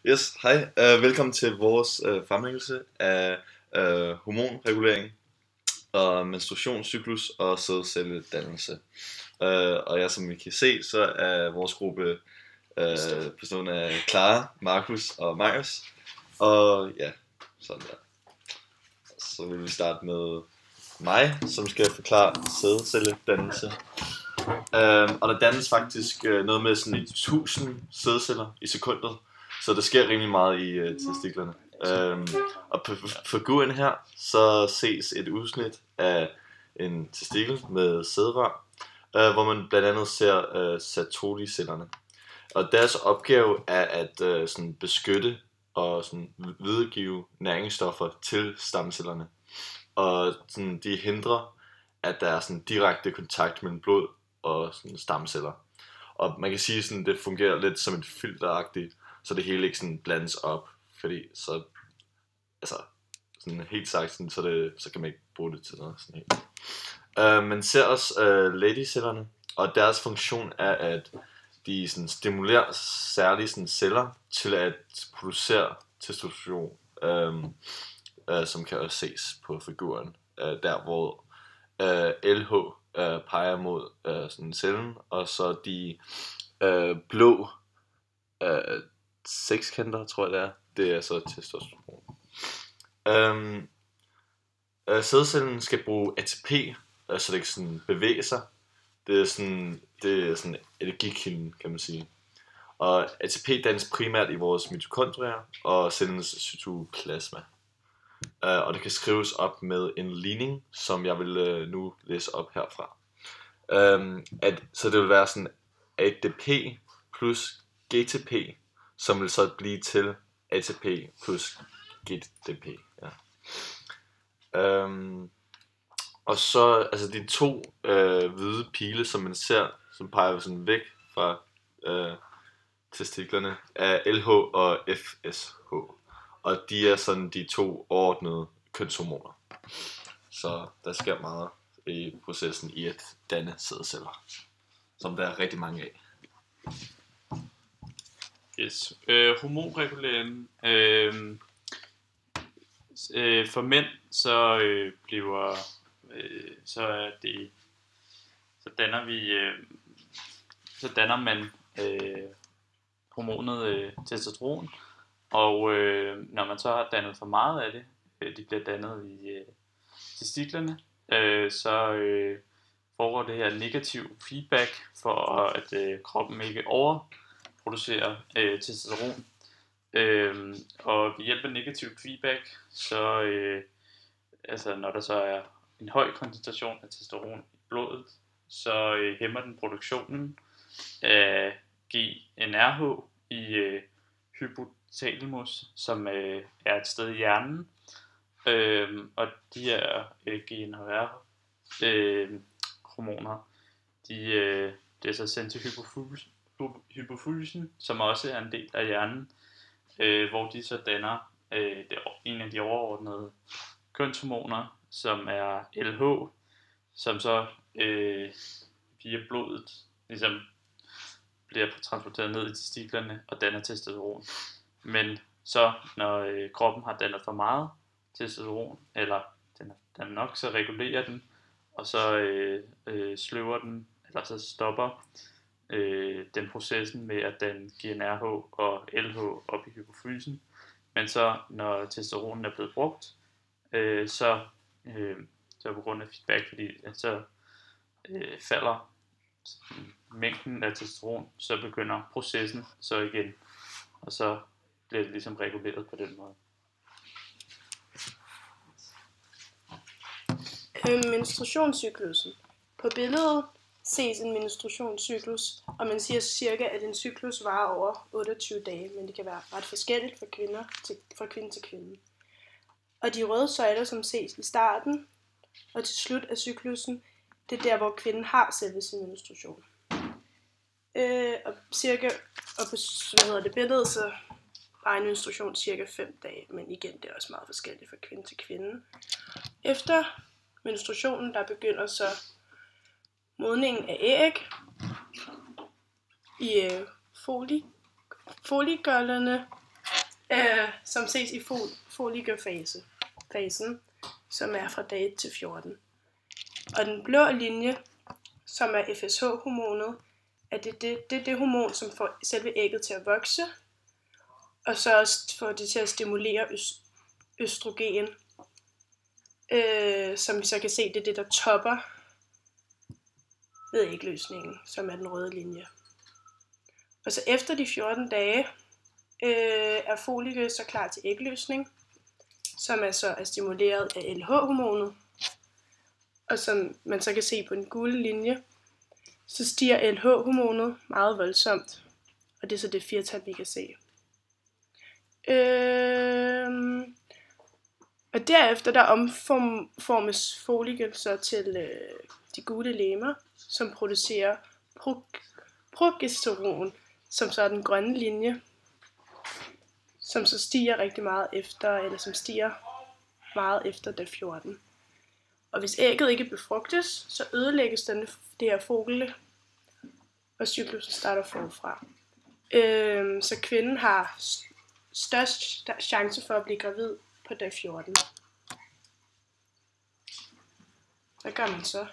Yes, hej. Velkommen til vores fremlæggelse af hormonregulering og menstruationscyklus og sædcelledannelse. Og som I kan se, så er vores gruppe bestående af Clara, Markus og Marius. Og ja, sådan der. Så vil vi starte med mig, som skal forklare sædcelledannelse. Og der dannes faktisk noget med sådan 1000 sædceller i sekundet. Så der sker rimelig meget i testiklerne. Og på figuren her, så ses et udsnit af en testikel med sædrør, hvor man blandt andet ser Sertoli-cellerne. Og deres opgave er at sådan beskytte og sådan videregive næringsstoffer til stamcellerne. Og sådan, de hindrer, at der er sådan direkte kontakt mellem blod og sådan stamceller. Og man kan sige, sådan, det fungerer lidt som et filteragtigt, så det hele ikke sådan blandes op, fordi så, altså, sådan helt sagt, sådan, så kan man ikke bruge det til noget sådan helt. Man ser også ladycellerne, og deres funktion er, at de sådan, stimulerer særlige sådan, celler til at producere testosteron, som kan også ses på figuren, der hvor LH peger mod sådan cellen, og så de blå sekskanter, tror jeg det er så testosteron. Sædcellen skal bruge ATP, så det ikke sådan bevæger sig. Det er sådan energikilden, kan man sige. Og ATP dannes primært i vores mitokondrier og cellens cytoplasma. Og det kan skrives op med en ligning, som jeg vil nu læse op herfra. Så det vil være sådan ADP plus GTP, som vil så blive til ATP plus GDP. Ja. Og så altså de to hvide pile, som man ser, som peger sådan væk fra testiklerne, er LH og FSH. Og de er sådan de to overordnede kønshormoner. Så der sker meget i processen i at danne sædceller, som der er rigtig mange af. Yes. Hormonregulering. For mænd så så danner man hormonet testosteron, og når man så har dannet for meget af det, de bliver dannet i testiklerne, så foregår det her negativ feedback for at kroppen ikke overproducerer testosteron. Og ved hjælp af negativ feedback, så altså når der så er en høj koncentration af testosteron i blodet, så hæmmer den produktionen af GnRH i hypotalamus, som er et sted i hjernen. Og de her GnRH hormoner, de er så sendt til hypofysen, som også er en del af hjernen, hvor de så danner en af de overordnede kønshormoner, som er LH, som så via blodet ligesom bliver transporteret ned i testiklerne og danner testosteron. Men så når kroppen har dannet for meget testosteron, eller den er nok, så regulerer den, og så sløver den, eller så stopper den processen med at danne GnRH og LH op i hypofysen. Men så når testosteronen er blevet brugt, så på grund af feedback, fordi så falder mængden af testosteron, så begynder processen så igen, og så bliver det ligesom reguleret på den måde. Menstruationscyklusen. På billedet ses en menstruationscyklus, og man siger cirka, at en cyklus varer over 28 dage, men det kan være ret forskelligt fra kvinde til kvinde. Og de røde søjler, som ses i starten og til slut af cyklusen, det er der, hvor kvinden har selve sin menstruation. Og på billedet, så varer en menstruation cirka 5 dage, men igen, det er også meget forskelligt fra kvinde til kvinde. Efter menstruationen, der begynder så modningen af æg i foligørlerne, som ses i foligørfasen, som er fra dag 1 til 14. Og den blå linje, som er FSH-hormonet, er det hormon, som får selve ægget til at vokse, og så også får det til at stimulere østrogen, som vi så kan se, det er det, der topper ved ægløsningen, som er den røde linje. Og så efter de 14 dage er folie så klar til ægløsning, som er stimuleret af LH-hormonet. Og som man så kan se på den gule linje, så stiger LH-hormonet meget voldsomt. Og det er så det firtal, vi kan se. Og derefter der omformes follikel så til de gule legemer, som producerer progesteron, som så er den grønne linje, som så stiger rigtig meget efter, eller som stiger meget efter dag 14. Og hvis ægget ikke befrugtes, så ødelægges det her folie, og cyklusen starter forfra. Så kvinden har størst chance for at blive gravid på dag 14. Hvad gør man så?